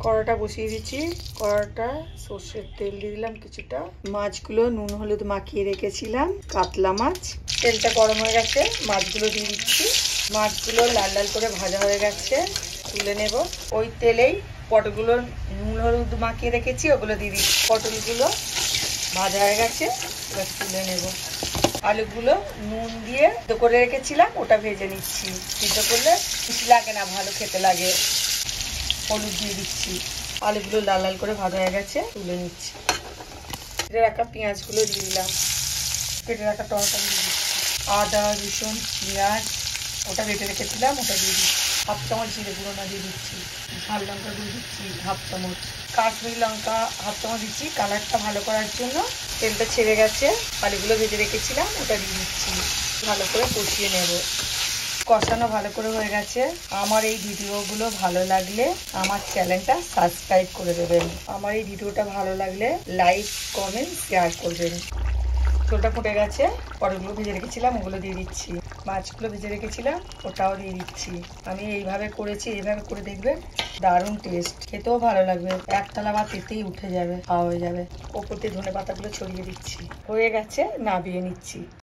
কড়াটা বসিয়ে দিচ্ছি। কড়াটা সর্ষের তেল দিয়ে দিলাম কিছুটা। মাছগুলো নুন হলুদ মাখিয়ে রেখেছিলাম, কাতলা মাছ। তেলটা গরম হয়ে গেছে, মাছগুলো দিয়ে দিচ্ছি। মাছগুলো লাল লাল করে ভাজা হয়ে গেছে, তুলে নেব। ওই তেলেই পটলগুলো নুন হলুদ মাখিয়ে রেখেছি, ওগুলো দিয়ে দিচ্ছি। পটলগুলো ভাজা হয়ে গেছে, এবার তুলে নেব। আলুগুলো নুন দিয়ে সিদ্ধ করে রেখেছিলাম, ওটা ভেজে নিচ্ছি। সিদ্ধ করলে বেশি লাগে না, ভালো খেতে লাগে। হলুদ দিয়ে দিচ্ছি। আলুগুলো লাল লাল করে ভাজা হয়ে গেছে, তুলে নিচ্ছি। কেটে রাখা পেঁয়াজগুলো দিয়ে দিলাম। কেটে রাখা টমেটো দিয়ে দিচ্ছি। আদা রসুন পেঁয়াজ ওটা বেটে রেখেছিলাম, ওটা দিয়ে দিচ্ছি। হাফ চামচ জিরে গুঁড়োটা দিয়ে দিচ্ছি। ঝাল লঙ্কা দিয়ে দিচ্ছি হাফ চামচ। কাশ্মীরি লঙ্কা হাফ চামচ দিচ্ছি কালারটা ভালো করার জন্য। তেলটা ছেড়ে গেছে, আলুগুলো ভেজে রেখেছিলাম, ওটা দিয়ে দিচ্ছি। ভালো করে কষিয়ে নেব। কষানো ভালো করে হয়ে গেছে। আমার এই ভিডিওগুলো ভালো লাগলে আমার চ্যানেলটা সাবস্ক্রাইব করে দেবেন। আমার এই ভিডিওটা ভালো লাগলে লাইক কমেন্ট শেয়ার করবেন। ঝোলটা ফুটে গেছে, পটলগুলো ভেজে রেখেছিলাম ওগুলো দিয়ে দিচ্ছি। মাছগুলো ভেজে রেখেছিলাম ওটাও দিয়ে দিচ্ছি। আমি এইভাবে করেছি, এইভাবে করে দেখবেন, দারুণ টেস্ট, খেতেও ভালো লাগবে। এক থালা ভাত এতেই উঠে যাবে, খাওয়া হয়ে যাবে। ওপর দিয়ে ধনে পাতাগুলো ছড়িয়ে দিচ্ছি। হয়ে গেছে, নামিয়ে নিচ্ছি।